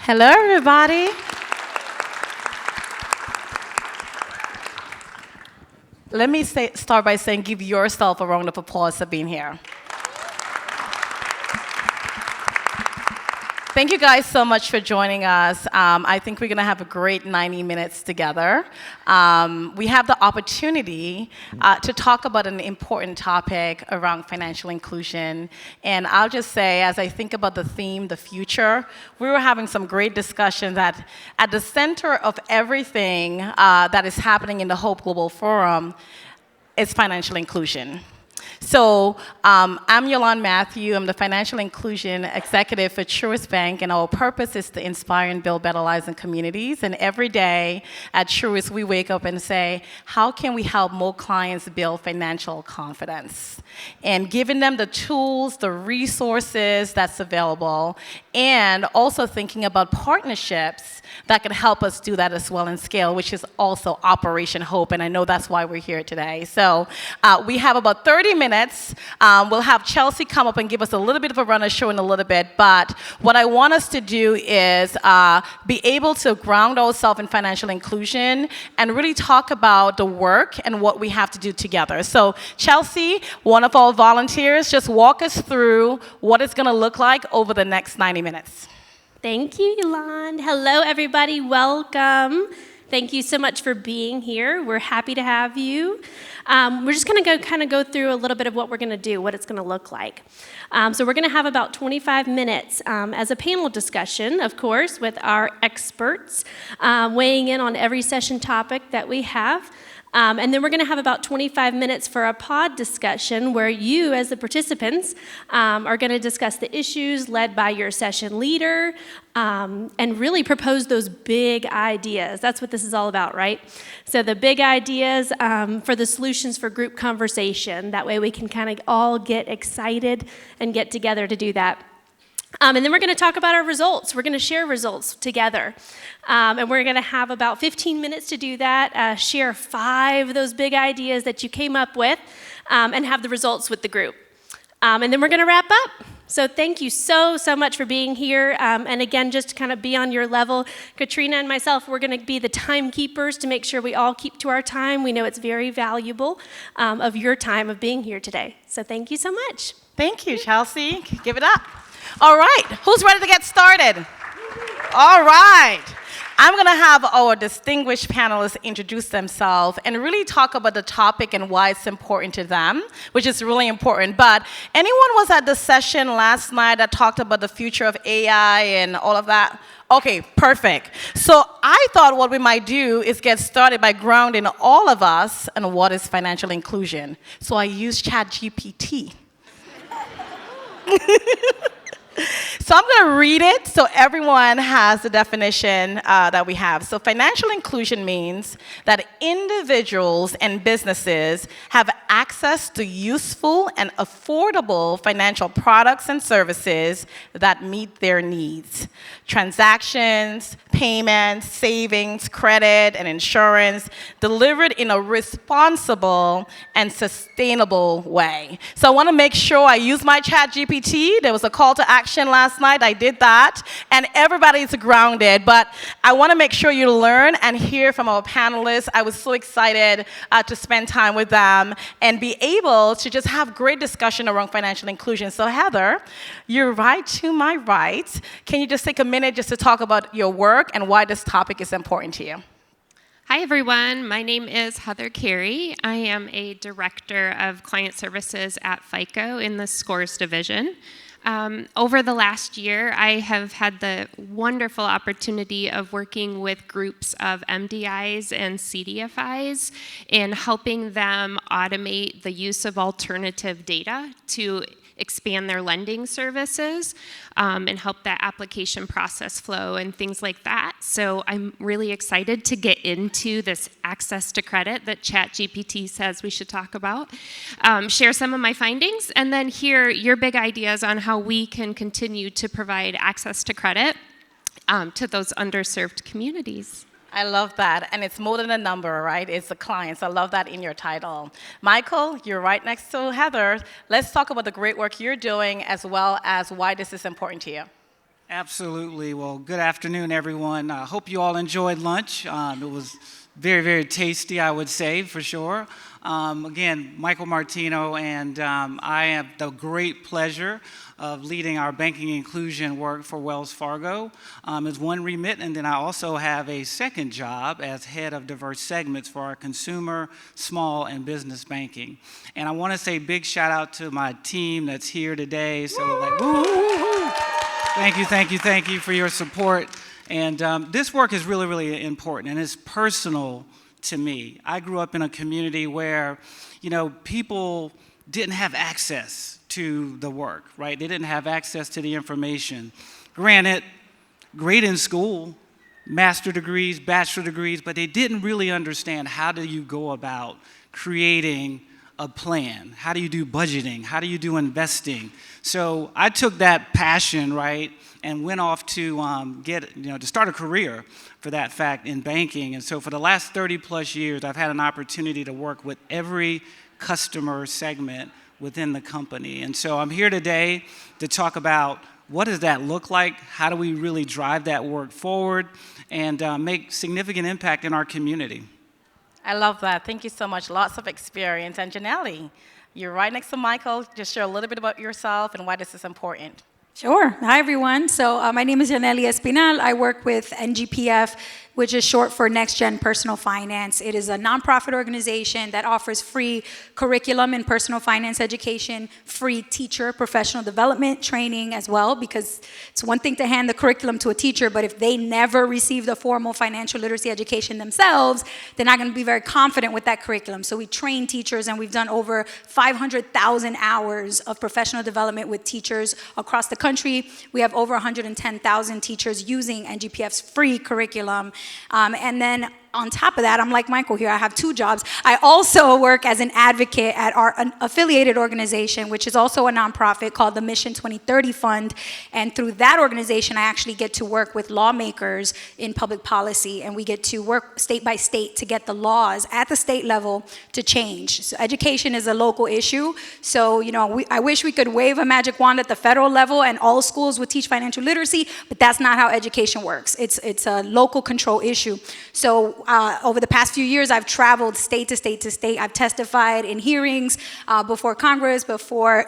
Hello, everybody. Let me start by saying give yourself a round of applause for being here. Thank you guys so much for joining us. I think we're going to have a great 90 minutes together. We have the opportunity to talk about an important topic around financial inclusion. And I'll just say, as I think about the theme, the future, we were having some great discussions that at the center of everything that is happening in the Hope Global Forum is financial inclusion. So I'm Yolande Matthew. I'm the Financial Inclusion Executive for Truist Bank, and our purpose is to inspire and build better lives and communities. And every day at Truist, we wake up and say, how can we help more clients build financial confidence? And giving them the tools, the resources that's available, and also thinking about partnerships that can help us do that as well and scale, which is also Operation Hope, and I know that's why we're here today. So we have about 30 minutes. We'll have Chelsea come up and give us a little bit of a run of show in a little bit, but what I want us to do is be able to ground ourselves in financial inclusion and really talk about the work and what we have to do together. So Chelsea, one of our volunteers, just walk us through what it's going to look like over the next 90 minutes. Thank you, Yolande. Hello, everybody. Welcome. Thank you so much for being here. We're happy to have you. We're just going to go through a little bit of what we're going to do, what it's going to look like. So we're going to have about 25 minutes as a panel discussion, of course, with our experts weighing in on every session topic that we have. And then we're going to have about 25 minutes for a pod discussion where you, as the participants, are going to discuss the issues led by your session leader and really propose those big ideas. That's what this is all about, right? So the big ideas for the solutions for group conversation. That way we can kind of all get excited and get together to do that. And then we're going to talk about our results. We're going to share results together. And we're going to have about 15 minutes to do that, share 5 of those big ideas that you came up with, and have the results with the group. And then we're going to wrap up. So thank you so much for being here. And again, just to kind of be on your level, Katrina and myself, we're going to be the timekeepers to make sure we all keep to our time. We know it's very valuable of your time of being here today. So thank you so much. Thank you, Chelsea. Give it up. All right, who's ready to get started? All right. I'm going to have our distinguished panelists introduce themselves and really talk about the topic and why it's important to them, which is really important. But anyone was at the session last night that talked about the future of AI and all of that? Okay, perfect. So I thought what we might do is get started by grounding all of us in what is financial inclusion. So I used ChatGPT. So I'm going to read it so everyone has the definition that we have. So financial inclusion means that individuals and businesses have access to useful and affordable financial products and services that meet their needs. Transactions, payments, savings, credit, and insurance delivered in a responsible and sustainable way. So I want to make sure I use my ChatGPT. There was a call to action last night. I did that, and everybody's grounded. But I want to make sure you learn and hear from our panelists. I was so excited to spend time with them and be able to just have great discussion around financial inclusion. So Heather, you're right to my right. Can you just take a minute just to talk about your work and why this topic is important to you? Hi, everyone. My name is Heather Carey. I am a director of client services at FICO in the Scores division. Over the last year, I have had the wonderful opportunity of working with groups of MDIs and CDFIs in helping them automate the use of alternative data to expand their lending services and help that application process flow and things like that. So I'm really excited to get into this access to credit that ChatGPT says we should talk about, share some of my findings, and then hear your big ideas on how we can continue to provide access to credit to those underserved communities. I love that. And it's more than a number, right? It's the clients. I love that in your title. Michael, you're right next to Heather. Let's talk about the great work you're doing as well as why this is important to you. Absolutely. Well, good afternoon, everyone. I hope you all enjoyed lunch. It was very, very tasty, I would say, for sure. Again, Michael Martino, and I have the great pleasure of leading our banking inclusion work for Wells Fargo as one remit, and then I also have a second job as head of diverse segments for our consumer, small, and business banking. And I want to say big shout out to my team that's here today. So, like, woo, woo, woo. Thank you for your support. And this work is really, really important, and it's personal to me. I grew up in a community where, people didn't have access to the work, right? They didn't have access to the information. Granted, great in school, master degrees, bachelor degrees, but they didn't really understand how do you go about creating a plan? How do you do budgeting? How do you do investing? So I took that passion, right, and went off to to start a career, for that fact, in banking. And so for the last 30 plus years, I've had an opportunity to work with every customer segment within the company. And so I'm here today to talk about what does that look like? How do we really drive that work forward and make significant impact in our community? I love that. Thank you so much. Lots of experience. And Janelle, you're right next to Michael. Just share a little bit about yourself and why this is important. Sure. Hi, everyone. So my name is Janelle Espinal. I work with NGPF, which is short for Next Gen Personal Finance. It is a nonprofit organization that offers free curriculum in personal finance education, free teacher professional development training as well, because it's one thing to hand the curriculum to a teacher, but if they never received a formal financial literacy education themselves, they're not going to be very confident with that curriculum. So we train teachers, and we've done over 500,000 hours of professional development with teachers across the country. We have over 110,000 teachers using NGPF's free curriculum. And then on top of that, I'm like Michael here, I have two jobs. I also work as an advocate at our affiliated organization, which is also a nonprofit called the Mission 2030 Fund. And through that organization, I actually get to work with lawmakers in public policy, and we get to work state by state to get the laws at the state level to change. So education is a local issue. So, I wish we could wave a magic wand at the federal level and all schools would teach financial literacy, but that's not how education works. It's a local control issue. So over the past few years, I've traveled state to state to state. I've testified in hearings before Congress, before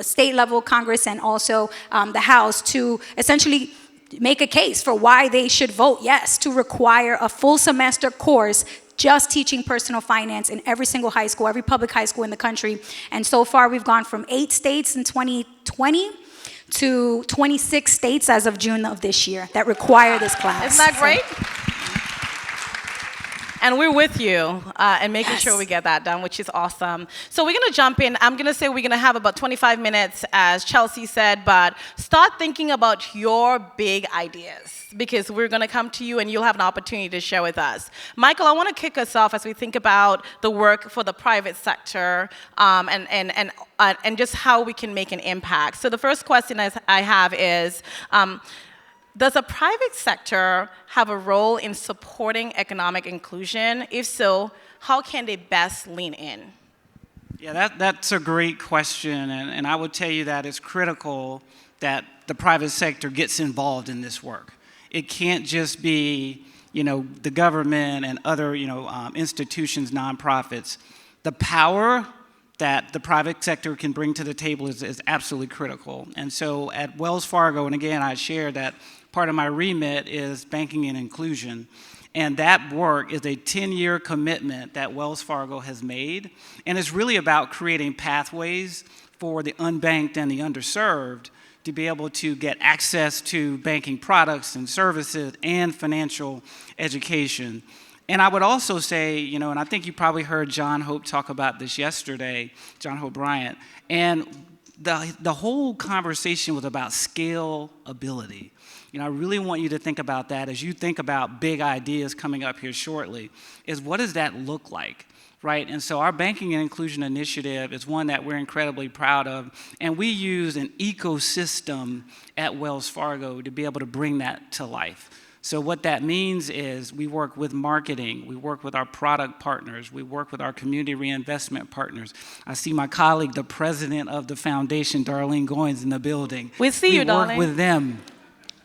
state level Congress, and also the House to essentially make a case for why they should vote yes to require a full semester course just teaching personal finance in every single high school, every public high school in the country. And so far, we've gone from 8 states in 2020 to 26 states as of June of this year that require this class. Isn't that great? And we're with you and making sure we get that done, which is awesome. So we're going to jump in. I'm going to say we're going to have about 25 minutes, as Chelsea said, but start thinking about your big ideas, because we're going to come to you and you'll have an opportunity to share with us. Michael, I want to kick us off as we think about the work for the private sector and just how we can make an impact. So the first question I have is, does the private sector have a role in supporting economic inclusion? If so, how can they best lean in? Yeah, that's a great question, and I would tell you that it's critical that the private sector gets involved in this work. It can't just be, the government and other, institutions, nonprofits. The power that the private sector can bring to the table is absolutely critical. And so at Wells Fargo, and again, I share that part of my remit is banking and inclusion. And that work is a 10-year commitment that Wells Fargo has made. And it's really about creating pathways for the unbanked and the underserved to be able to get access to banking products and services and financial education. And I would also say, and I think you probably heard John Hope talk about this yesterday, John Hope Bryant, and the whole conversation was about scalability. I really want you to think about that as you think about big ideas coming up here shortly, is what does that look like, right? And so our Banking and Inclusion Initiative is one that we're incredibly proud of, and we use an ecosystem at Wells Fargo to be able to bring that to life. So what that means is we work with marketing, we work with our product partners, we work with our community reinvestment partners. I see my colleague, the president of the foundation, Darlene Goins, in the building. We see you, darling. We work with them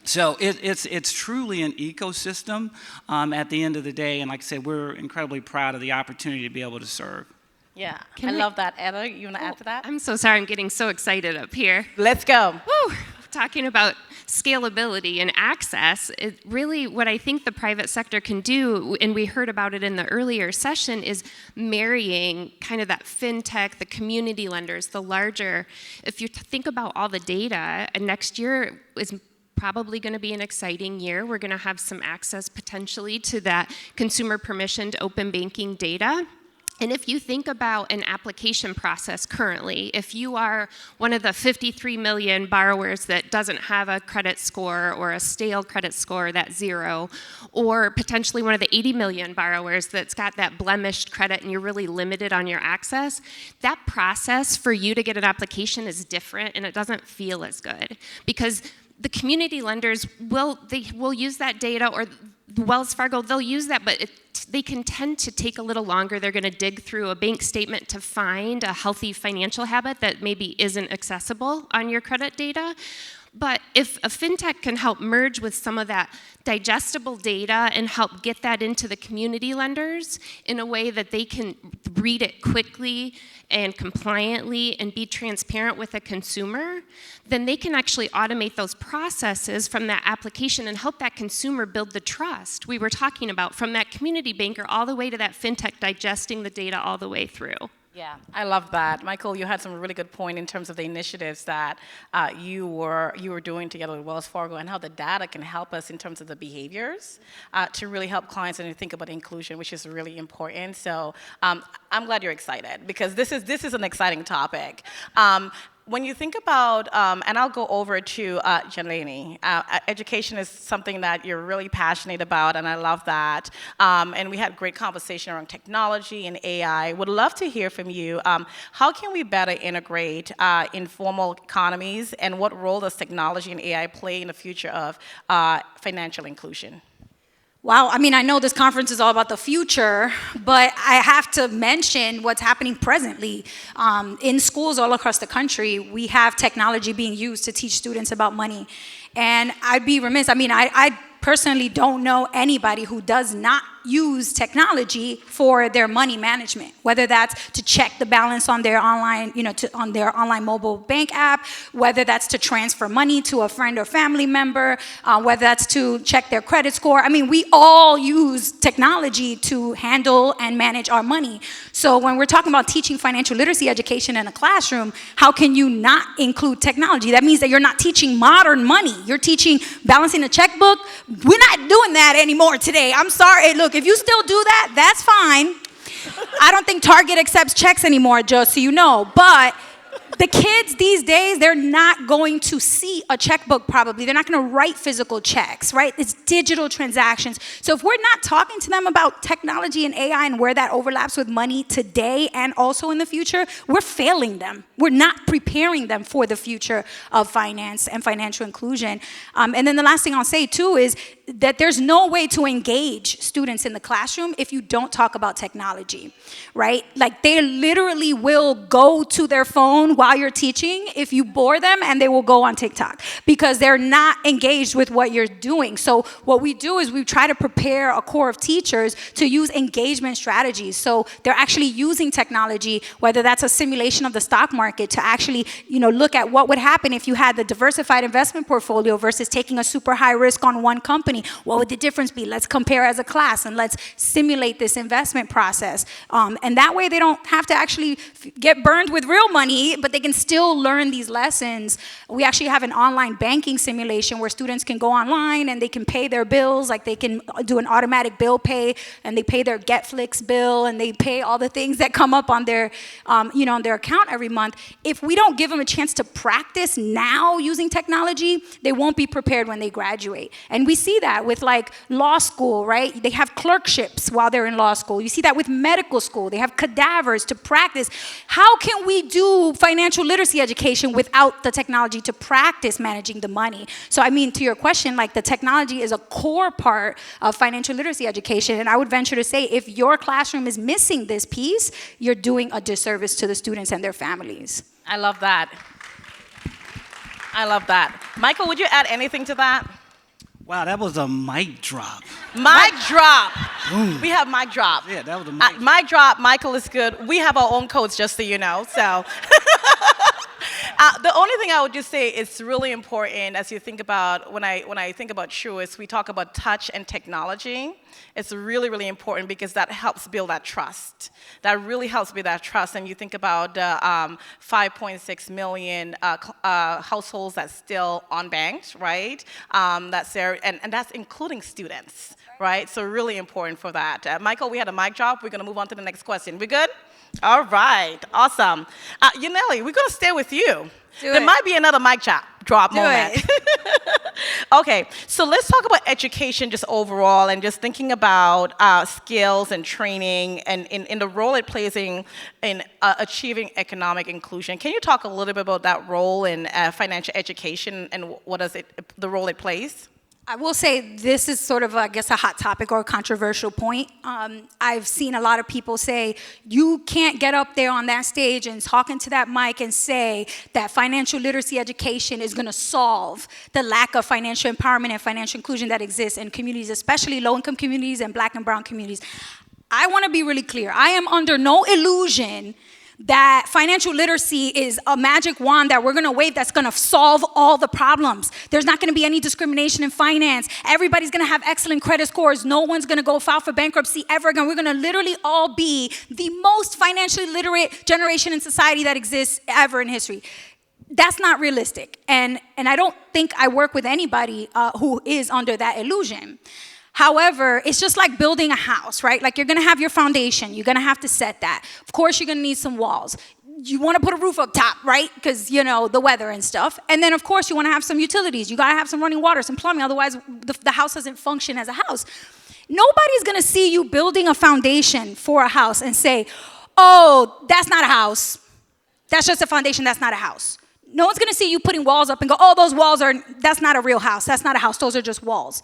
So it's truly an ecosystem at the end of the day, and like I said, we're incredibly proud of the opportunity to be able to serve. Yeah, I love that. Ella, you want to add to that? I'm so sorry, I'm getting so excited up here. Let's go. Woo! Talking about scalability and access, really what I think the private sector can do, and we heard about it in the earlier session, is marrying kind of that fintech, the community lenders, the larger. If you think about all the data, and next year is probably going to be an exciting year. We're going to have some access potentially to that consumer permissioned open banking data. And if you think about an application process currently, if you are one of the 53 million borrowers that doesn't have a credit score or a stale credit score that's 0, or potentially one of the 80 million borrowers that's got that blemished credit and you're really limited on your access, that process for you to get an application is different and it doesn't feel as good. Because the community lenders will use that data, or Wells Fargo, they'll use that, but they can tend to take a little longer. They're going to dig through a bank statement to find a healthy financial habit that maybe isn't accessible on your credit data. But if a fintech can help merge with some of that digestible data and help get that into the community lenders in a way that they can read it quickly and compliantly and be transparent with a consumer, then they can actually automate those processes from that application and help that consumer build the trust we were talking about, from that community banker all the way to that fintech digesting the data all the way through. Yeah, I love that. Michael, you had some really good point in terms of the initiatives that you were doing together with Wells Fargo, and how the data can help us in terms of the behaviors to really help clients and think about inclusion, which is really important. So I'm glad you're excited, because this is an exciting topic. When you think about, and I'll go over to Jelani, education is something that you're really passionate about, and I love that. And we had great conversation around technology and AI. Would love to hear from you. How can we better integrate informal economies, and what role does technology and AI play in the future of financial inclusion? Wow, I mean, I know this conference is all about the future, but I have to mention what's happening presently. In schools all across the country, we have technology being used to teach students about money. And I'd be remiss, I personally don't know anybody who does not use technology for their money management, whether that's to check the balance on their online, on their online mobile bank app, whether that's to transfer money to a friend or family member, whether that's to check their credit score. I mean, we all use technology to handle and manage our money. So when we're talking about teaching financial literacy education in a classroom, how can you not include technology? That means that you're not teaching modern money. You're teaching balancing a checkbook. We're not doing that anymore today. I'm sorry. Look, if you still do that, that's fine. I don't think Target accepts checks anymore, just so you know. But the kids these days, they're not going to see a checkbook probably. They're not going to write physical checks, right? It's digital transactions. So if we're not talking to them about technology and AI and where that overlaps with money today and also in the future, we're failing them. We're not preparing them for the future of finance and financial inclusion. And then the last thing I'll say too is that there's no way to engage students in the classroom if you don't talk about technology, right? Like, they literally will go to their phone while you're teaching if you bore them, and they will go on TikTok because they're not engaged with what you're doing. So what we do is we try to prepare a core of teachers to use engagement strategies. So they're actually using technology, whether that's a simulation of the stock market, to actually, look at what would happen if you had the diversified investment portfolio versus taking a super high risk on one company. What would the difference be? Let's compare as a class and let's simulate this investment process. And that way they don't have to actually get burned with real money, but they can still learn these lessons. We actually have an online banking simulation where students can go online and they can pay their bills, like they can do an automatic bill pay, and they pay their Getflix bill, and they pay all the things that come up on their, on their account every month. If we don't give them a chance to practice now using technology, they won't be prepared when they graduate. And we see that with like law school, right? They have clerkships while they're in law school. You see that with medical school. They have cadavers to practice. How can we do financial literacy education without the technology to practice managing the money? So to your question, like, the technology is a core part of financial literacy education. And I would venture to say, if your classroom is missing this piece, you're doing a disservice to the students and their families. I love that. I love that. Michael, would you add anything to that? Wow, that was a mic drop. Mic drop. Boom. We have mic drop. Yeah, that was a mic. Mic drop. Michael is good. We have our own codes, just so you know. So. The only thing I would just say it's really important as you think about when I think about Truist, we talk about touch and technology. It's really, really important because that helps build that trust. That really helps build that trust. And you think about 5.6 million households that's still unbanked, right? That's there, and that's including students, right? So really important for that. Michael, we had a mic drop. We're going to move on to the next question. We good? All right, awesome. Yaneli, we're gonna stay with you. There might be another mic drop moment. Okay, so let's talk about education just overall and just thinking about skills and training and in the role it plays in achieving economic inclusion. Can you talk a little bit about that role in financial education and what is the role it plays? I will say this is sort of, I guess, a hot topic or a controversial point. I've seen a lot of people say, you can't get up there on that stage and talk into that mic and say that financial literacy education is going to solve the lack of financial empowerment and financial inclusion that exists in communities, especially low-income communities and black and brown communities. I want to be really clear. I am under no illusion that financial literacy is a magic wand that we're going to wave that's going to solve all the problems. There's not going to be any discrimination in finance. Everybody's going to have excellent credit scores. No one's going to go file for bankruptcy ever again. We're going to literally all be the most financially literate generation in society that exists ever in history. That's not realistic. And I don't think I work with anybody who is under that illusion. However, it's just like building a house, right? Like you're gonna have your foundation, you're gonna have to set that. Of course, you're gonna need some walls. You wanna put a roof up top, right? Because, you know, the weather and stuff. And then, of course, you wanna have some utilities. You gotta have some running water, some plumbing, otherwise the house doesn't function as a house. Nobody's gonna see you building a foundation for a house and say, oh, that's not a house. That's just a foundation, that's not a house. No one's gonna see you putting walls up and go, oh, those walls that's not a real house. That's not a house, those are just walls.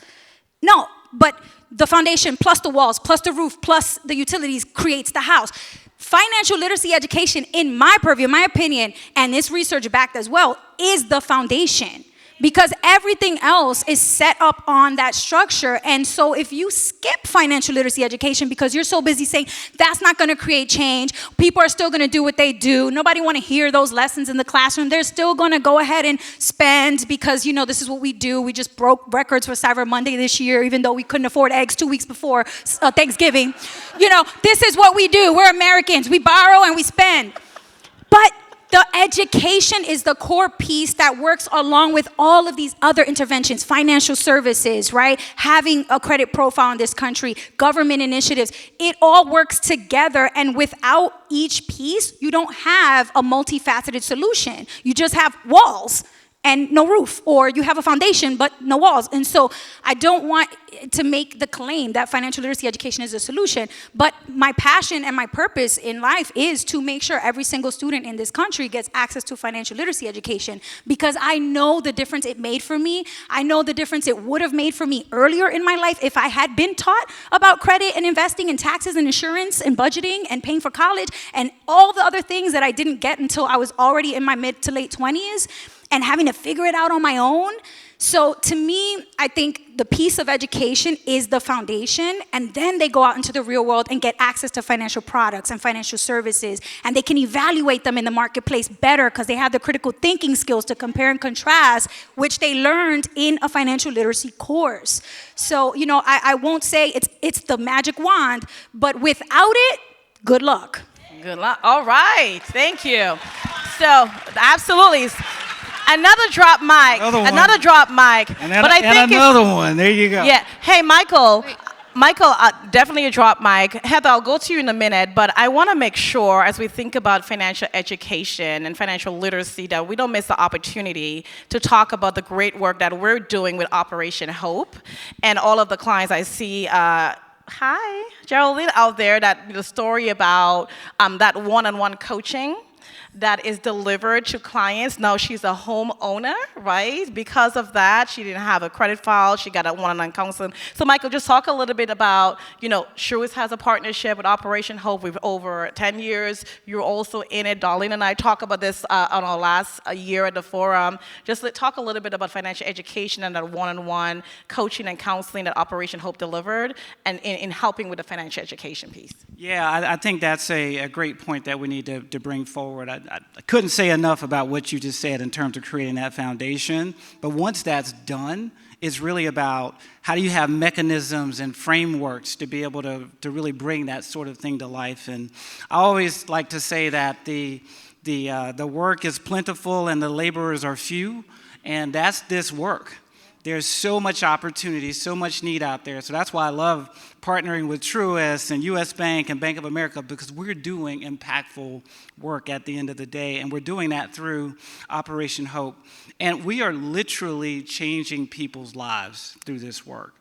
No, but the foundation plus the walls, plus the roof, plus the utilities creates the house. Financial literacy education, in my purview, in my opinion, and this research backed as well, is the foundation. Because everything else is set up on that structure. And so if you skip financial literacy education because you're so busy saying that's not going to create change, people are still going to do what they do, nobody want to hear those lessons in the classroom, they're still going to go ahead and spend because, you know, this is what we do. We just broke records for Cyber Monday this year, even though we couldn't afford eggs 2 weeks before Thanksgiving. You know, this is what we do. We're Americans. We borrow and we spend. But the education is the core piece that works along with all of these other interventions, financial services, right? Having a credit profile in this country, government initiatives. It all works together, and without each piece, you don't have a multifaceted solution. You just have walls and no roof, or you have a foundation but no walls. And so I don't want to make the claim that financial literacy education is a solution, but my passion and my purpose in life is to make sure every single student in this country gets access to financial literacy education, because I know the difference it made for me. I know the difference it would have made for me earlier in my life if I had been taught about credit and investing and taxes and insurance and budgeting and paying for college and all the other things that I didn't get until I was already in my mid to late 20s. And having to figure it out on my own. So to me, I think the piece of education is the foundation, and then they go out into the real world and get access to financial products and financial services, and they can evaluate them in the marketplace better because they have the critical thinking skills to compare and contrast, which they learned in a financial literacy course. So, you know, I won't say it's the magic wand, but without it, good luck. Good luck. All right, thank you. So, absolutely. Another drop mic. Another drop mic. But I think another one. There you go. Yeah. Hey, Michael. Michael, definitely a drop mic. Heather, I'll go to you in a minute, but I want to make sure as we think about financial education and financial literacy that we don't miss the opportunity to talk about the great work that we're doing with Operation Hope and all of the clients I see. Hi, Geraldine out there, that the story about that one-on-one coaching. that is delivered to clients. Now she's a homeowner, right? Because of that, she didn't have a credit file. She got a one-on-one counseling. So Michael, just talk a little bit about, Truist has a partnership with Operation Hope with over 10 years. You're also in it. Darlene and I talked about this on our last year at the forum. Just talk a little bit about financial education and that one-on-one coaching and counseling that Operation Hope delivered and in helping with the financial education piece. Yeah, I think that's a great point that we need to bring forward. I couldn't say enough about what you just said in terms of creating that foundation. But once that's done, it's really about how do you have mechanisms and frameworks to be able to really bring that sort of thing to life. And I always like to say that the work is plentiful and the laborers are few, and that's this work. There's so much opportunity, so much need out there. So that's why I love partnering with Truist and U.S. Bank and Bank of America, because we're doing impactful work at the end of the day, and we're doing that through Operation Hope. And we are literally changing people's lives through this work.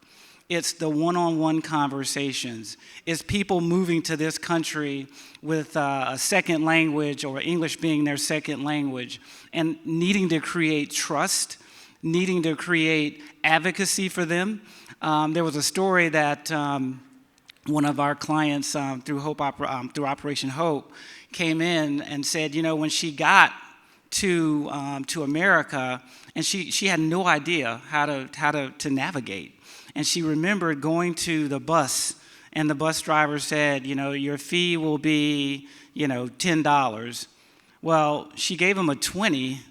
It's the one-on-one conversations. It's people moving to this country with a second language or English being their second language and needing to create trust, needing to create advocacy for them. There was a story that one of our clients through Operation Hope came in and said, when she got to America, and she had no idea how to navigate, and she remembered going to the bus, and the bus driver said, your fee will be, $10. Well, she gave him a 20.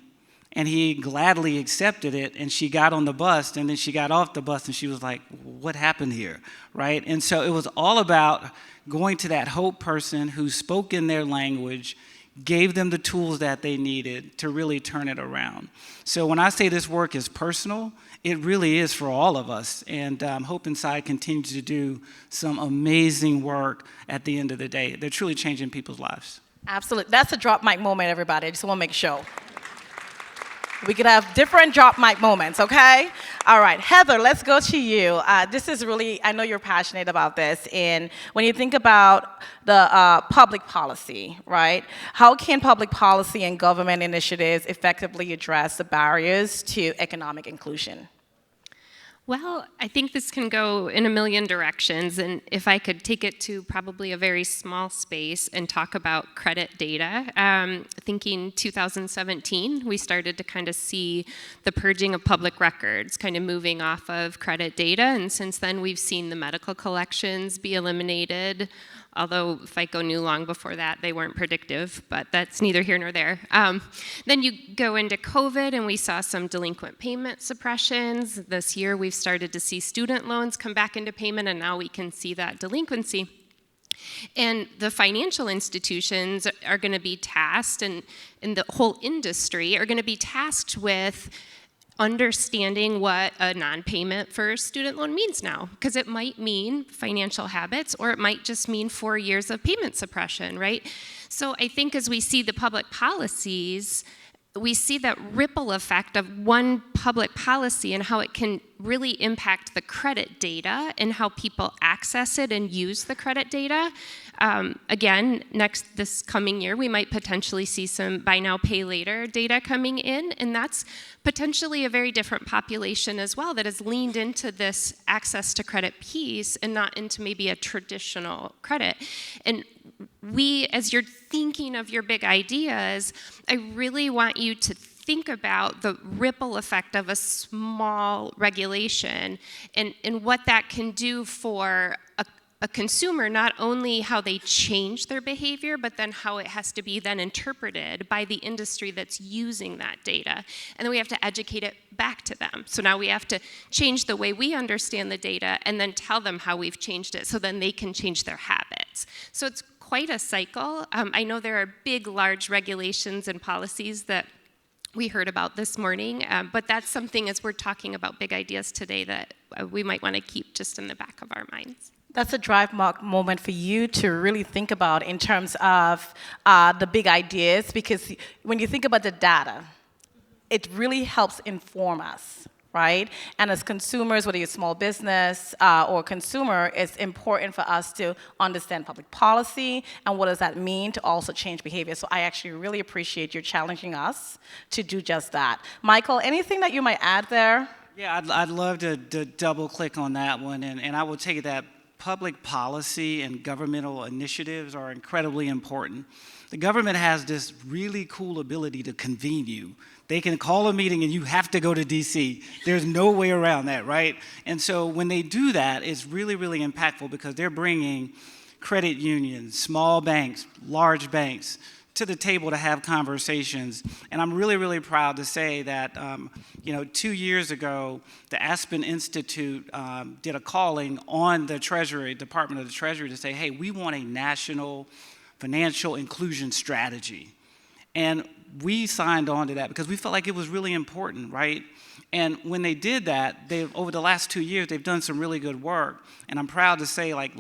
And he gladly accepted it, and she got on the bus, and then she got off the bus, and she was like, what happened here, right? And so it was all about going to that Hope person who spoke in their language, gave them the tools that they needed to really turn it around. So when I say this work is personal, it really is for all of us, and Hope Inside continues to do some amazing work at the end of the day. They're truly changing people's lives. Absolutely. That's a drop mic moment, everybody. I just want to make sure. We could have different drop mic moments, okay? All right, Heather, let's go to you. This is really, I know you're passionate about this, and when you think about the public policy, right? How can public policy and government initiatives effectively address the barriers to economic inclusion? Well, I think this can go in a million directions, and if I could take it to probably a very small space and talk about credit data, thinking 2017, we started to kind of see the purging of public records, kind of moving off of credit data, and since then we've seen the medical collections be eliminated, although FICO knew long before that they weren't predictive, but that's neither here nor there. Then you go into COVID and we saw some delinquent payment suppressions. This year we've started to see student loans come back into payment, and now we can see that delinquency. And the financial institutions are going to be tasked, and the whole industry are going to be tasked with understanding what a non-payment for a student loan means now, because it might mean financial habits, or it might just mean 4 years of payment suppression, right? So I think as we see the public policies, we see that ripple effect of one public policy and how it can really impact the credit data and how people access it and use the credit data. Again, this coming year, we might potentially see some buy now, pay later data coming in, and that's potentially a very different population as well that has leaned into this access to credit piece and not into maybe a traditional credit. And as you're thinking of your big ideas, I really want you to think about the ripple effect of a small regulation and what that can do for a consumer, not only how they change their behavior, but then how it has to be then interpreted by the industry that's using that data. And then we have to educate it back to them. So now we have to change the way we understand the data and then tell them how we've changed it so then they can change their habits. So it's quite a cycle. I know there are big, large regulations and policies that we heard about this morning, but that's something as we're talking about big ideas today that we might want to keep just in the back of our minds. That's a drive moment for you to really think about in terms of the big ideas, because when you think about the data, it really helps inform us, right? And as consumers, whether you're small business or consumer, it's important for us to understand public policy and what does that mean to also change behavior. So I actually really appreciate you challenging us to do just that. Michael, anything that you might add there? Yeah, I'd love to double click on that one, and I will take it that public policy and governmental initiatives are incredibly important. The government has this really cool ability to convene you. They can call a meeting and you have to go to DC. There's no way around that, right? And so when they do that, it's really, really impactful because they're bringing credit unions, small banks, large banks to the table to have conversations. And I'm really, really proud to say that, 2 years ago, the Aspen Institute did a calling on the Treasury, Department of the Treasury, to say, hey, we want a national financial inclusion strategy. And we signed on to that because we felt like it was really important, right? And when they did that, over the last 2 years, they've done some really good work. And I'm proud to say, like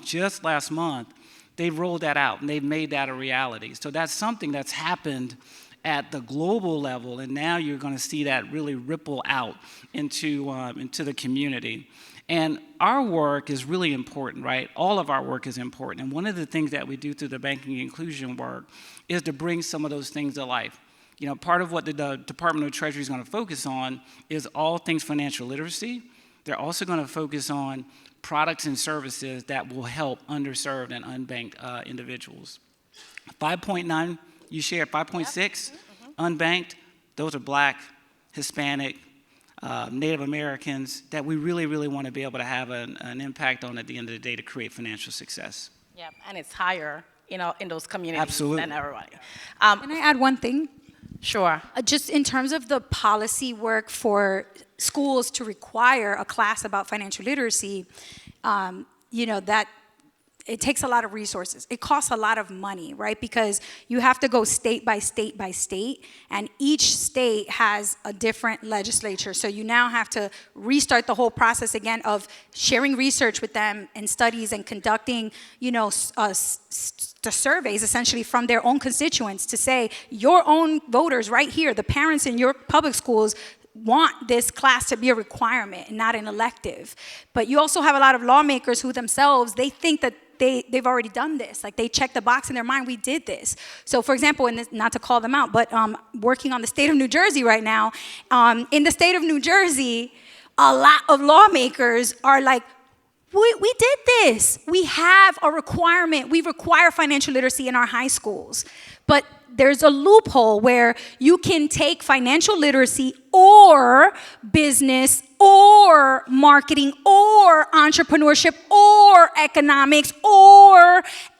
just last month, they've rolled that out and they've made that a reality. So that's something that's happened at the global level, and now you're going to see that really ripple out into the community. And our work is really important, right? All of our work is important. And one of the things that we do through the banking inclusion work is to bring some of those things to life. Part of what the Department of Treasury is going to focus on is all things financial literacy. They're also going to focus on products and services that will help underserved and unbanked individuals. 5.9, you shared 5.6, unbanked, those are Black, Hispanic, Native Americans that we really, really want to be able to have an impact on at the end of the day to create financial success. Yeah, and it's higher, in those communities Absolutely. than everybody. Can I add one thing? Sure. Just in terms of the policy work for schools to require a class about financial literacy, that it takes a lot of resources. It costs a lot of money, right? Because you have to go state by state by state, and each state has a different legislature. So you now have to restart the whole process again of sharing research with them and studies and conducting, the surveys essentially from their own constituents to say your own voters right here, the parents in your public schools, want this class to be a requirement and not an elective. But you also have a lot of lawmakers who themselves, they think that they've already done this. Like they check the box in their mind, we did this. So for example, not to call them out, but working on the state of New Jersey right now, in the state of New Jersey, a lot of lawmakers are like, we did this. We have a requirement. We require financial literacy in our high schools. But there's a loophole where you can take financial literacy or business or marketing or entrepreneurship or economics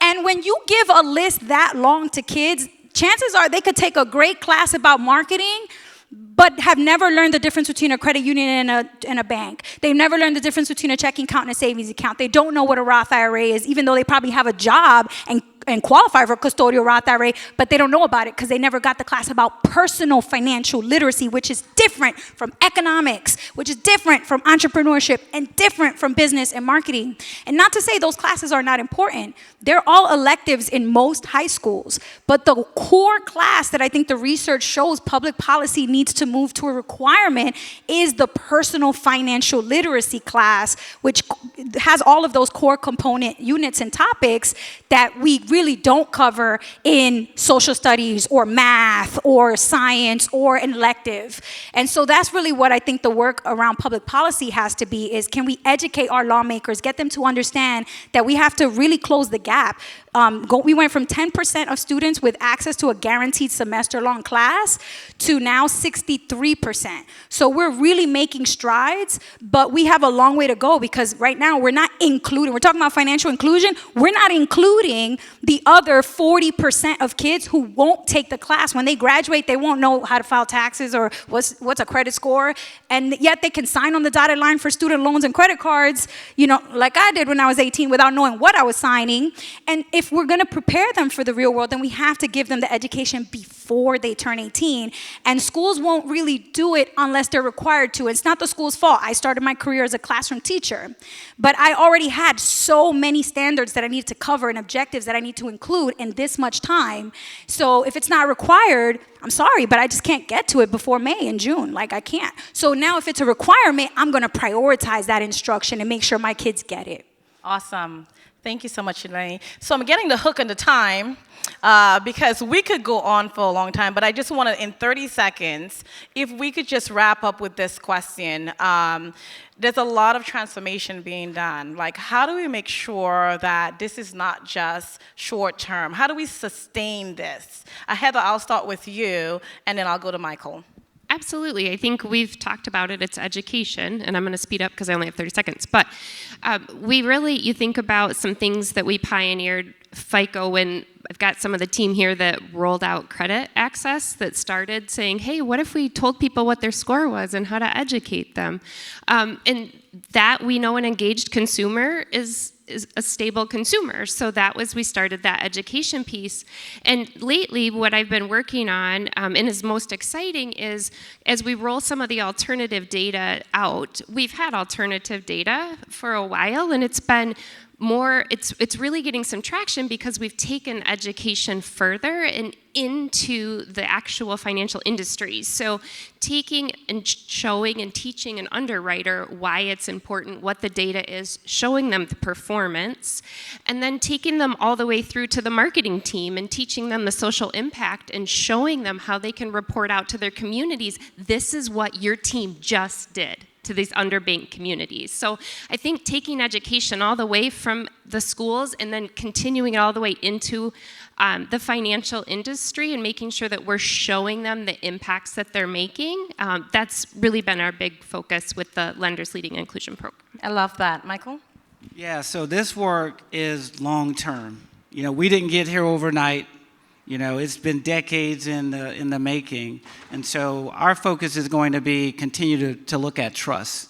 and when you give a list that long to kids, chances are they could take a great class about marketing but have never learned the difference between a credit union and a bank. They've never learned the difference between a checking account and a savings account. They don't know what a Roth IRA is, even though they probably have a job and qualify for a custodial Roth IRA, but they don't know about it because they never got the class about personal financial literacy, which is different from economics, which is different from entrepreneurship, and different from business and marketing. And not to say those classes are not important. They're all electives in most high schools. But the core class that I think the research shows public policy needs to move to a requirement is the personal financial literacy class, which has all of those core component units and topics that we really don't cover in social studies or math or science or an elective. And so that's really what I think the work around public policy has to be, is can we educate our lawmakers, get them to understand that we have to really close the gap. We went from 10% of students with access to a guaranteed semester-long class to now 63%. So we're really making strides, but we have a long way to go because right now we're not including, we're talking about financial inclusion, we're not including the other 40% of kids who won't take the class. When they graduate, they won't know how to file taxes or what's a credit score, and yet they can sign on the dotted line for student loans and credit cards, like I did when I was 18 without knowing what I was signing. And if we're going to prepare them for the real world, then we have to give them the education before they turn 18. And schools won't don't really do it unless they're required to. It's not the school's fault. I started my career as a classroom teacher, but I already had so many standards that I needed to cover and objectives that I need to include in this much time. So if it's not required, I'm sorry, but I just can't get to it before May and June. Like, I can't. So now if it's a requirement, I'm going to prioritize that instruction and make sure my kids get it. Awesome. Thank you so much, Elaine. So I'm getting the hook on the time because we could go on for a long time, but I just want to, in 30 seconds, if we could just wrap up with this question. There's a lot of transformation being done. Like, how do we make sure that this is not just short term? How do we sustain this? Heather, I'll start with you, and then I'll go to Michael. Absolutely. I think we've talked about it. It's education, and I'm going to speed up because I only have 30 seconds. But you think about some things that we pioneered, FICO, when I've got some of the team here that rolled out credit access that started saying, hey, what if we told people what their score was and how to educate them? And that we know an engaged consumer is a stable consumer. So we started that education piece. And lately, what I've been working on, and is most exciting, is as we roll some of the alternative data out, we've had alternative data for a while, and it's been more, it's really getting some traction because we've taken education further and into the actual financial industry. So taking and showing and teaching an underwriter why it's important, what the data is, showing them the performance, and then taking them all the way through to the marketing team and teaching them the social impact and showing them how they can report out to their communities, this is what your team just did to these underbanked communities. So I think taking education all the way from the schools and then continuing it all the way into the financial industry and making sure that we're showing them the impacts that they're making, that's really been our big focus with the Lenders Leading Inclusion Program. I love that. Michael? Yeah, so this work is long-term. We didn't get here overnight. It's been decades in the making. And so our focus is going to be continue to look at trust.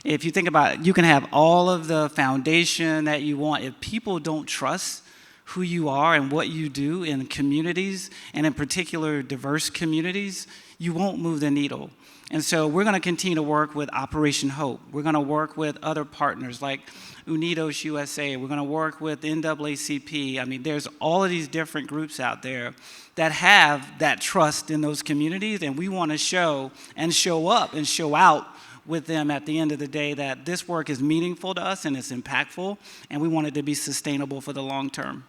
If you think about it, you can have all of the foundation that you want. If people don't trust who you are and what you do in communities, and in particular diverse communities, you won't move the needle. And so we're going to continue to work with Operation Hope. We're going to work with other partners like Unidos USA. We're going to work with NAACP. I mean, there's all of these different groups out there that have that trust in those communities, and we want to show up and show out with them at the end of the day that this work is meaningful to us and it's impactful, and we want it to be sustainable for the long term.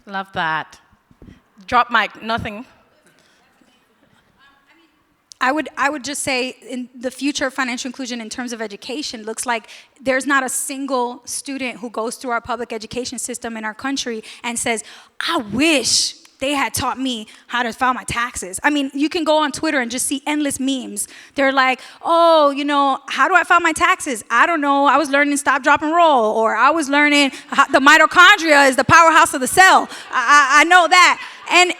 Love that. Drop mic, nothing. I would just say in the future of financial inclusion in terms of education looks like there's not a single student who goes through our public education system in our country and says, I wish they had taught me how to file my taxes. I mean, you can go on Twitter and just see endless memes. They're like, oh, how do I file my taxes? I don't know. I was learning stop, drop, and roll. Or I was learning the mitochondria is the powerhouse of the cell. I know that. And,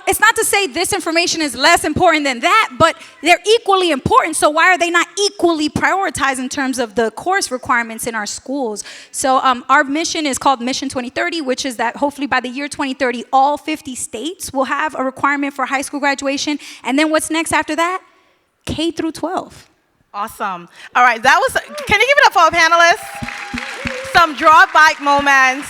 it's not to say this information is less important than that, but they're equally important. So why are they not equally prioritized in terms of the course requirements in our schools? So our mission is called Mission 2030, which is that hopefully by the year 2030, all 50 states will have a requirement for high school graduation. And then what's next after that? K through 12. Awesome. All right, can you give it up for our panelists? Some drop mic moments.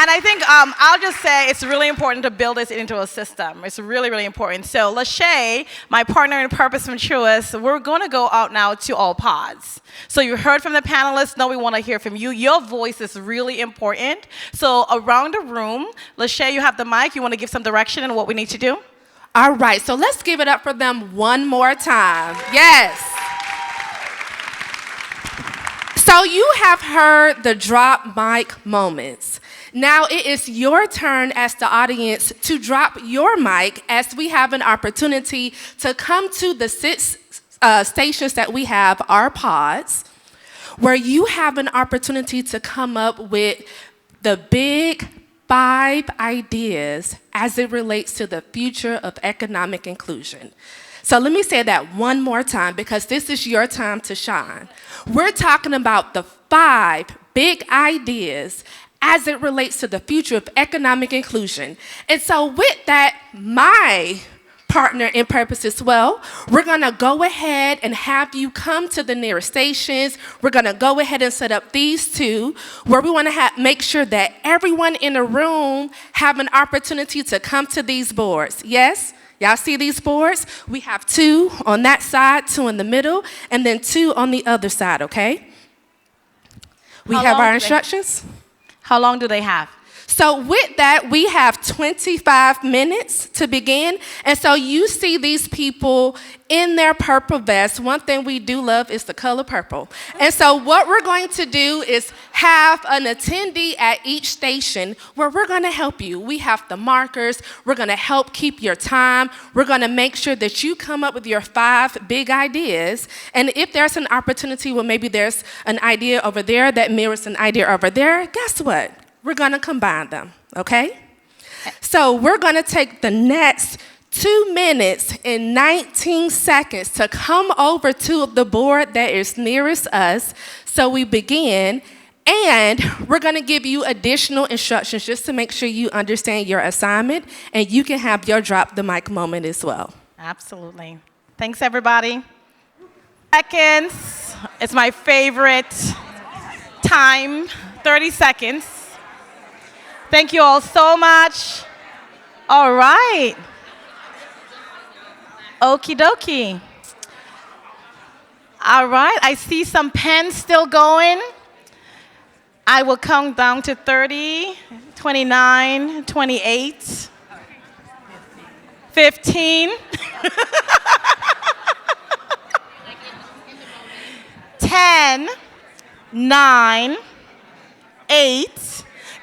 And I think I'll just say it's really important to build this into a system. It's really, really important. So Lachey, my partner in Purpose from Truist, we're going to go out now to all pods. So you heard from the panelists. Now we want to hear from you. Your voice is really important. So around the room, Lachey, you have the mic. You want to give some direction on what we need to do? All right, so let's give it up for them one more time. Yes. So you have heard the drop mic moments. Now it is your turn as the audience to drop your mic as we have an opportunity to come to the 6 stations that we have, our pods, where you have an opportunity to come up with the big 5 ideas as it relates to the future of economic inclusion. So let me say that one more time because this is your time to shine. We're talking about the 5 big ideas as it relates to the future of economic inclusion. And so with that, my partner in purpose as well. We're going to go ahead and have you come to the nearest stations. We're going to go ahead and set up these two where we want to make sure that everyone in the room have an opportunity to come to these boards. Yes? Y'all see these boards? We have 2 on that side, 2 in the middle, and then 2 on the other side, okay? We have our instructions. How long do they have? So with that, we have 25 minutes to begin. And so you see these people in their purple vests. One thing we do love is the color purple. And so what we're going to do is have an attendee at each station where we're going to help you. We have the markers. We're going to help keep your time. We're going to make sure that you come up with your 5 big ideas. And if there's an opportunity where maybe there's an idea over there that mirrors an idea over there, guess what? We're going to combine them, okay? So we're going to take the next 2 minutes and 19 seconds to come over to the board that is nearest us. So we begin, and we're going to give you additional instructions just to make sure you understand your assignment, and you can have your drop the mic moment as well. Absolutely. Thanks, everybody. Seconds. It's my favorite time, 30 seconds. Thank you all so much. All right. Okie dokie. All right, I see some pens still going. I will count down to 30, 29, 28, 15, 10, 9, 8.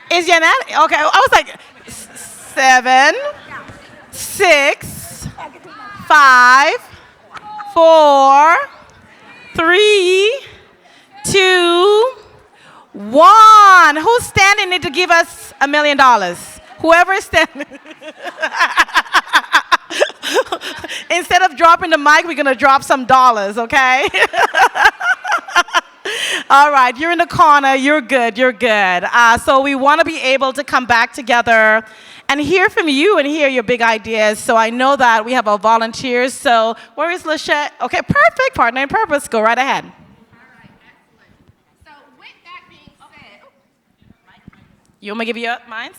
Is Janet? Okay, I was like 7, 6, 5, 4, 3, 2, 1. Who's standing need to give us $1 million? Whoever is standing. Instead of dropping the mic, we're going to drop some dollars, okay? All right, you're in the corner. You're good. You're good. So we want to be able to come back together and hear from you and hear your big ideas. So I know that we have our volunteers. So where is Lachette? Okay, perfect. Partner in purpose. Go right ahead. All right, excellent. So with that being said, You want me to give you mine?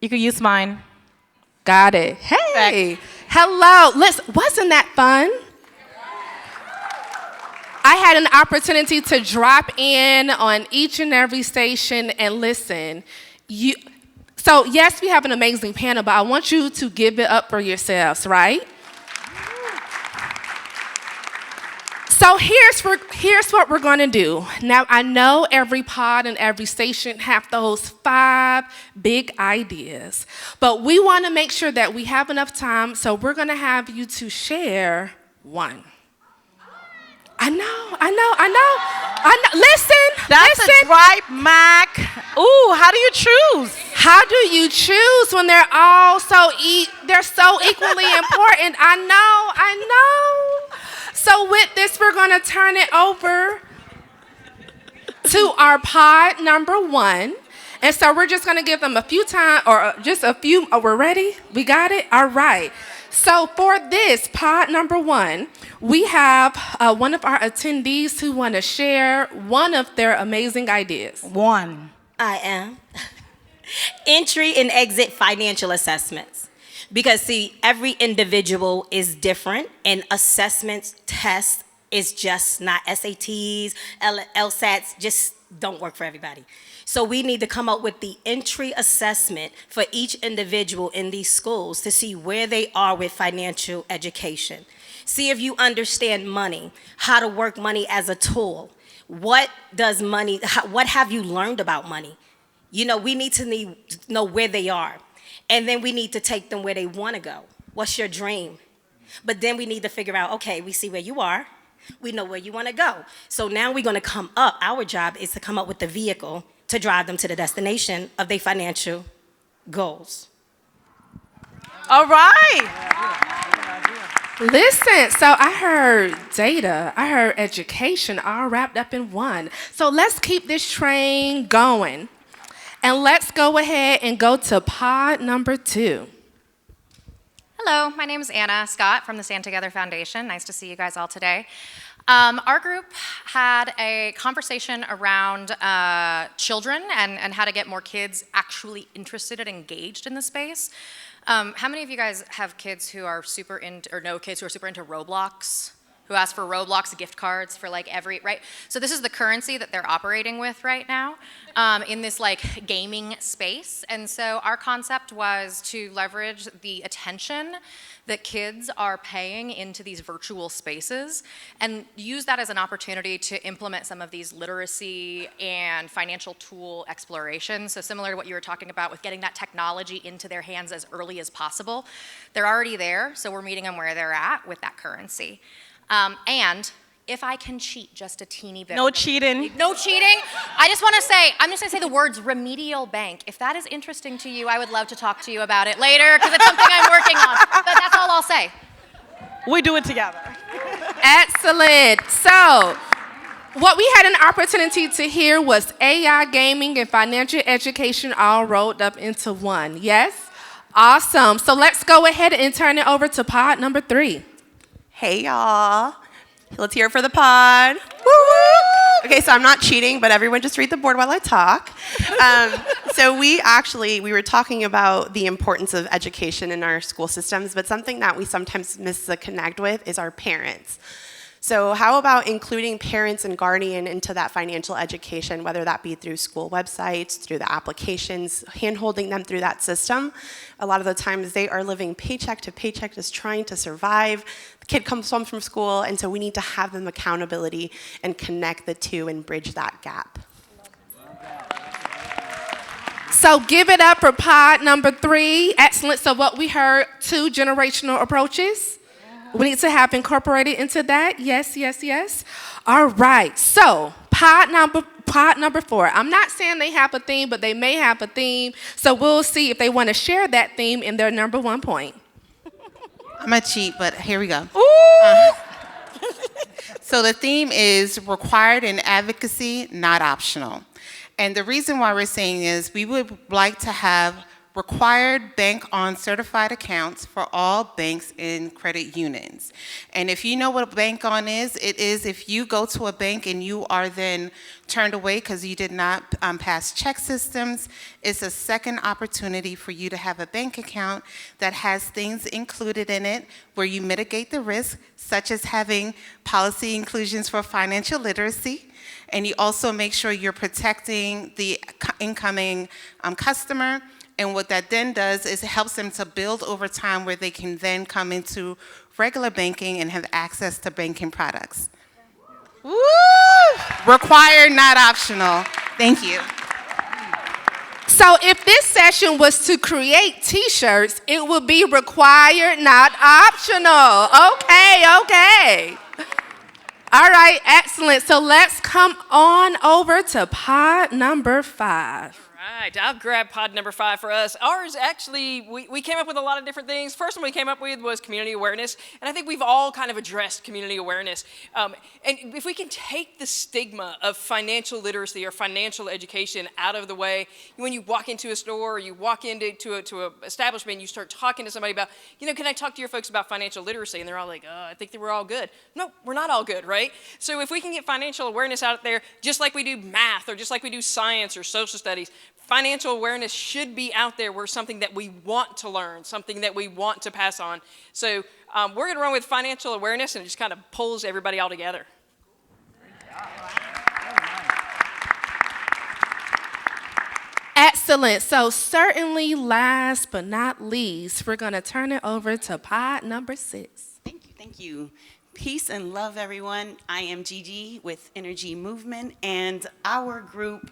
You could use mine. got it. Hey, hello. Wasn't that fun? I had an opportunity to drop in on each and every station and listen. So yes, we have an amazing panel, but I want you to give it up for yourselves, right? So here's what we're going to do. Now, I know every pod and every station have those 5 big ideas, but we want to make sure that we have enough time, so we're going to have you to share one. I know. That's a dry mac. Ooh, how do you choose? How do you choose when they're all they're so equally important? I know. So with this, we're going to turn it over to our pod number 1. And so we're just going to give them a few times, or just a few. Oh, we're ready? We got it? All right. So for this pod number 1, we have one of our attendees who want to share one of their amazing ideas. One. I am. Entry and exit financial assessments. Because, see, every individual is different, and assessments, tests is just not SATs, LSATs, just don't work for everybody. So we need to come up with the entry assessment for each individual in these schools to see where they are with financial education. See if you understand money, how to work money as a tool. What have you learned about money? You know, we need to know where they are. And then we need to take them where they want to go. What's your dream? But then we need to figure out, okay, we see where you are. We know where you want to go. So now we're going to come up. Our job is to come up with the vehicle to drive them to the destination of their financial goals. All right. Listen, so I heard data, I heard education all wrapped up in one. So let's keep this train going. And let's go ahead and go to pod number 2. Hello, my name is Anna Scott from the Stand Together Foundation. Nice to see you guys all today. Our group had a conversation around children and how to get more kids actually interested and engaged in the space. How many of you guys have kids who are super into, or know kids who are super into Roblox? Who ask for Roblox gift cards for like every, right? So this is the currency that they're operating with right now in this like gaming space. And so our concept was to leverage the attention that kids are paying into these virtual spaces and use that as an opportunity to implement some of these literacy and financial tool exploration. So similar to what you were talking about with getting that technology into their hands as early as possible. They're already there, so we're meeting them where they're at with that currency. And if I can cheat just a teeny bit. No cheating. No cheating. I'm just gonna say the words remedial bank. If that is interesting to you, I would love to talk to you about it later because it's something I'm working on. But that's all I'll say. We do it together. Excellent. So, what we had an opportunity to hear was AI, gaming, and financial education all rolled up into one. Yes? Awesome. So let's go ahead and turn it over to pod number 3. Hey y'all, let's hear it for the pod. Woo-woo! Okay, so I'm not cheating, but everyone just read the board while I talk. So we were talking about the importance of education in our school systems, but something that we sometimes miss the connect with is our parents. So how about including parents and guardian into that financial education, whether that be through school websites, through the applications, hand-holding them through that system. A lot of the times they are living paycheck to paycheck, just trying to survive. The kid comes home from school, and so we need to have them accountability and connect the two and bridge that gap. So give it up for pod number 3. Excellent. So what we heard, 2 generational approaches. We need to have incorporated into that. Yes, yes, yes. All right. So pod number 4. I'm not saying they have a theme, but they may have a theme. So we'll see if they want to share that theme in their number 1 point. I'm going to cheat, but here we go. Ooh. So the theme is required in advocacy, not optional. And the reason why we're saying is we would like to have required bank-on certified accounts for all banks and credit unions. And if you know what a bank-on is, it is if you go to a bank and you are then turned away because you did not pass check systems, it's a second opportunity for you to have a bank account that has things included in it where you mitigate the risk, such as having policy inclusions for financial literacy, and you also make sure you're protecting the incoming customer. And what that then does is it helps them to build over time where they can then come into regular banking and have access to banking products. Woo! Required, not optional. Thank you. So if this session was to create t-shirts, it would be required, not optional. Okay. All right, excellent. So let's come on over to pod number 5. All right, I'll grab pod number 5 for us. Ours actually, we came up with a lot of different things. First one we came up with was community awareness, and I think we've all kind of addressed community awareness. And if we can take the stigma of financial literacy or financial education out of the way, when you walk into a store or you walk into an establishment, you start talking to somebody about, can I talk to your folks about financial literacy? And they're all like, I think that we're all good. No, we're not all good, right? So if we can get financial awareness out there, just like we do math or just like we do science or social studies, financial awareness should be out there. We're something that we want to learn, something that we want to pass on. So we're going to run with financial awareness, and it just kind of pulls everybody all together. Excellent. So certainly last but not least, we're going to turn it over to pod number 6. Thank you. Peace and love, everyone. I am Gigi with Energy Movement, and our group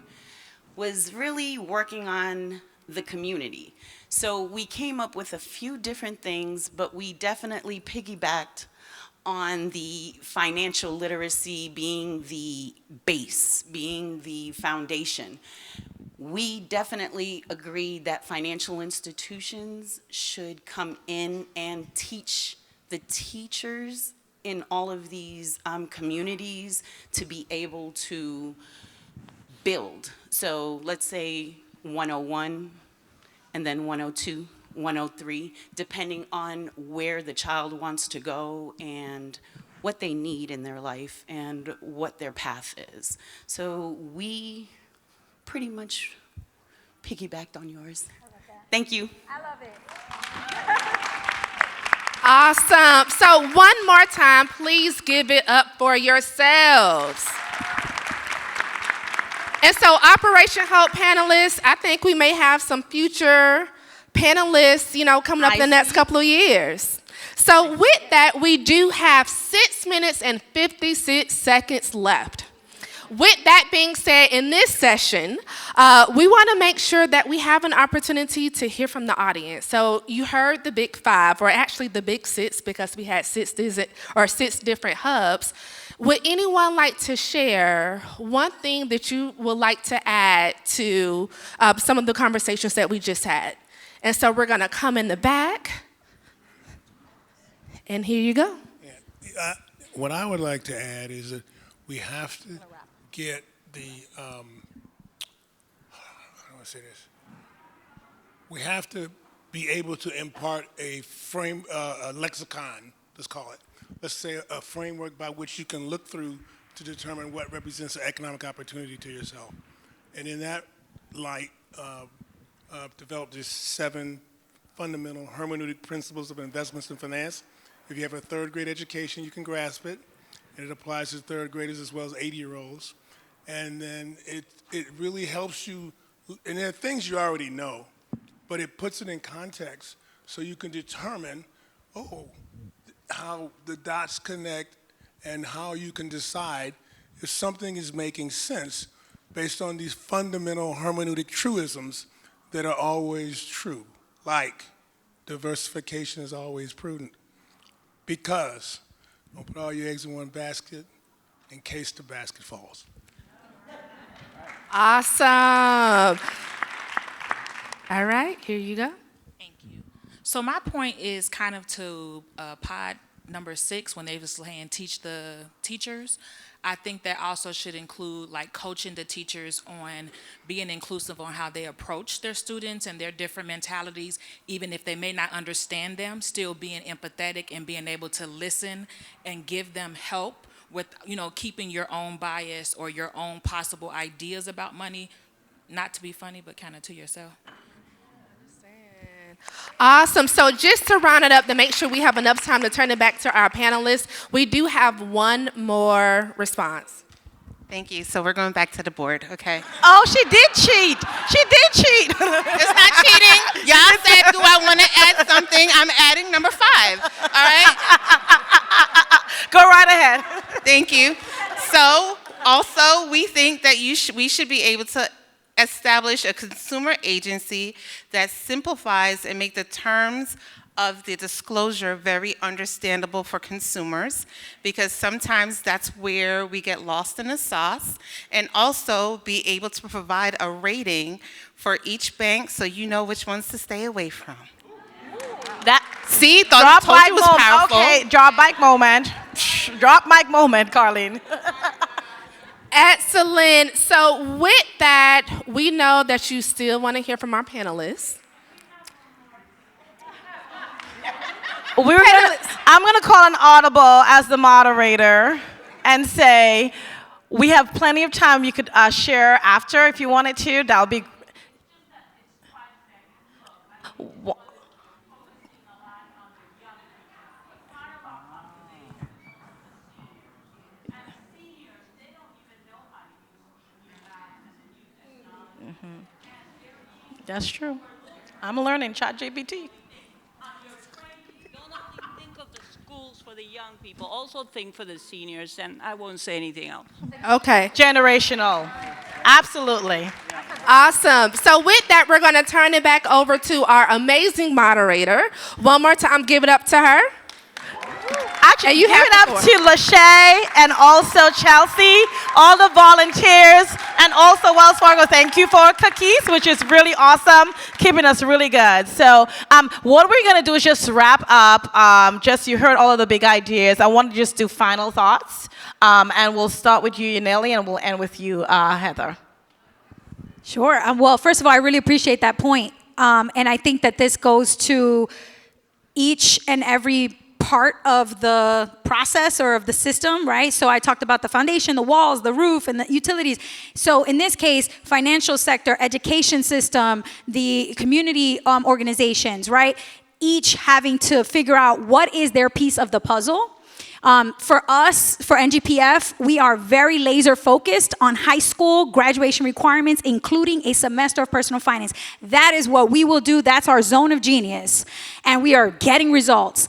was really working on the community. So we came up with a few different things, but we definitely piggybacked on the financial literacy being the base, being the foundation. We definitely agreed that financial institutions should come in and teach the teachers in all of these communities to be able to build. So let's say 101, and then 102, 103, depending on where the child wants to go and what they need in their life and what their path is. So we pretty much piggybacked on yours. Thank you. I love it. Awesome. So one more time, please give it up for yourselves. And so Operation Hope panelists, I think we may have some future panelists, coming up in the next couple of years. So with that, we do have 6 minutes and 56 seconds left. With that being said, in this session, we want to make sure that we have an opportunity to hear from the audience. So you heard the big five, or actually the big six, because we had six different hubs. Would anyone like to share one thing that you would like to add to some of the conversations that we just had? And so we're going to come in the back. And here you go. Yeah. What I would like to add is that we have to get the, how do I say this? We have to be able to impart a lexicon, let's call it. Let's say a framework by which you can look through to determine what represents an economic opportunity to yourself. And in that light, develop these 7 fundamental hermeneutic principles of investments in finance. If you have a third grade education, you can grasp it. And it applies to third graders as well as 80-year-olds. And then it really helps you, and there are things you already know, but it puts it in context so you can determine, how the dots connect and how you can decide if something is making sense based on these fundamental hermeneutic truisms that are always true, like diversification is always prudent, because don't put all your eggs in one basket in case the basket falls. Awesome. All right, here you go. Thank you. So my point is kind of to pod number 6 when they was saying teach the teachers. I think that also should include like coaching the teachers on being inclusive on how they approach their students and their different mentalities, even if they may not understand them, still being empathetic and being able to listen and give them help with, keeping your own bias or your own possible ideas about money, not to be funny, but kind of to yourself. Awesome. So just to round it up, to make sure we have enough time to turn it back to our panelists, we do have one more response. Thank you. So we're going back to the board, okay? Oh, she did cheat. She did cheat. It's not cheating. Y'all said, do I want to add something? I'm adding number 5, all right? Go right ahead. Thank you. So also, we think that we should be able to establish a consumer agency that simplifies and make the terms of the disclosure very understandable for consumers, because sometimes that's where we get lost in the sauce, and also be able to provide a rating for each bank so you know which ones to stay away from. See, told you was powerful. Okay, drop mic moment. Drop mic moment, Carlene. Excellent. So with that, we know that you still want to hear from our panelists. I'm going to call an audible as the moderator and say we have plenty of time. You could share after if you wanted to. That would be. That's true. I'm learning ChatGPT. For the young people, also think for the seniors, and I won't say anything else. Okay. Generational. Absolutely. Awesome. So with that, we're going to turn it back over to our amazing moderator. One more time, give it up to her. Actually, give it up to Lachey and also Chelsea, all the volunteers, and also Wells Fargo. Thank you for cookies, which is really awesome, keeping us really good. So what we're going to do is just wrap up. You heard all of the big ideas. I want to just do final thoughts, and we'll start with you, Yaneli, and we'll end with you, Heather. Sure. Well, first of all, I really appreciate that point. And I think that this goes to each and every part of the process or of the system, right? So I talked about the foundation, the walls, the roof, and the utilities. So in this case, financial sector, education system, the community organizations, right? Each having to figure out what is their piece of the puzzle. For us, for NGPF, we are very laser focused on high school graduation requirements, including a semester of personal finance. That is what we will do. That's our zone of genius. And we are getting results.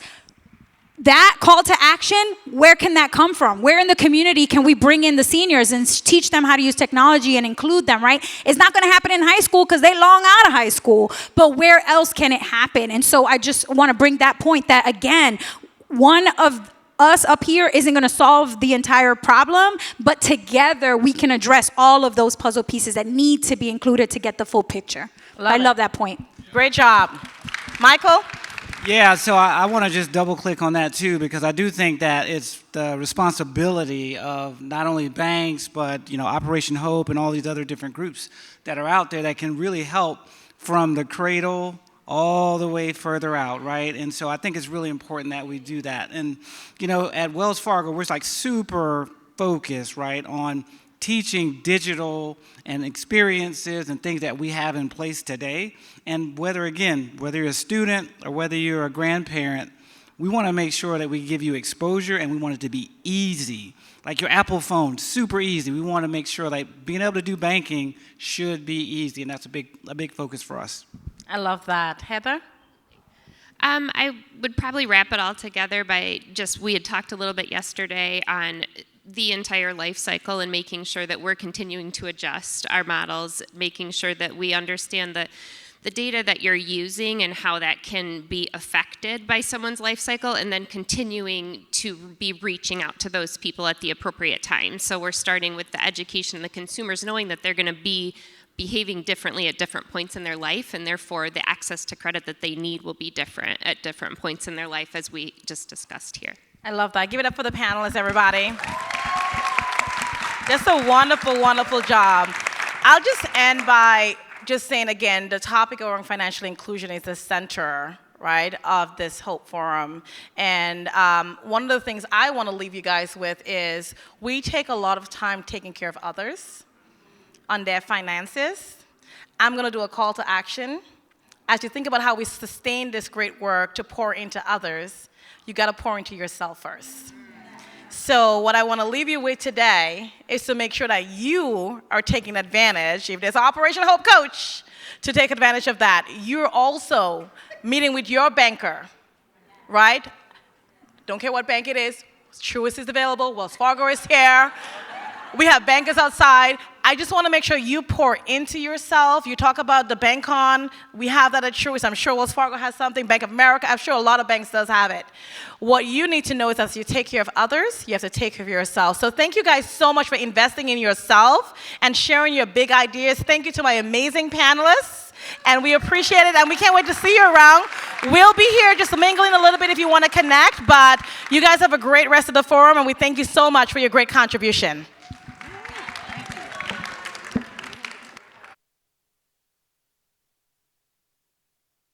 That call to action, where can that come from? Where in the community can we bring in the seniors and teach them how to use technology and include them, right? It's not going to happen in high school because they long out of high school, but where else can it happen? And so I just want to bring that point that, again, one of us up here isn't going to solve the entire problem, but together we can address all of those puzzle pieces that need to be included to get the full picture. I love that point. Great job. Michael? Yeah, so I want to just double click on that too, because I do think that it's the responsibility of not only banks, but Operation Hope and all these other different groups that are out there that can really help from the cradle all the way further out, right? And so I think it's really important that we do that. And, at Wells Fargo, we're like super focused, right, on teaching digital and experiences and things that we have in place today. And whether you're a student or whether you're a grandparent, we want to make sure that we give you exposure and we want it to be easy. Like your Apple phone, super easy. We want to make sure that being able to do banking should be easy, and that's a big focus for us. I love that. Heather? I would probably wrap it all together by we had talked a little bit yesterday on the entire life cycle and making sure that we're continuing to adjust our models, making sure that we understand the data that you're using and how that can be affected by someone's life cycle, and then continuing to be reaching out to those people at the appropriate time. So we're starting with the education of the consumers, knowing that they're going to be behaving differently at different points in their life, and therefore the access to credit that they need will be different at different points in their life, as we just discussed here. I love that. Give it up for the panelists, everybody. Just a wonderful, wonderful job. I'll just end by just saying again, the topic around financial inclusion is the center, right, of this Hope Forum. And one of the things I want to leave you guys with is we take a lot of time taking care of others on their finances. I'm going to do a call to action. As you think about how we sustain this great work to pour into others, you got to pour into yourself first. So what I want to leave you with today is to make sure that you are taking advantage, if there's an Operation Hope coach, to take advantage of that. You're also meeting with your banker, right? Don't care what bank it is. Truist is available. Wells Fargo is here. We have bankers outside. I just want to make sure you pour into yourself. You talk about the BankCon. We have that at Truist. I'm sure Wells Fargo has something. Bank of America. I'm sure a lot of banks does have it. What you need to know is as you take care of others, you have to take care of yourself. So thank you guys so much for investing in yourself and sharing your big ideas. Thank you to my amazing panelists. And we appreciate it, and we can't wait to see you around. We'll be here just mingling a little bit if you want to connect, but you guys have a great rest of the forum, and we thank you so much for your great contribution.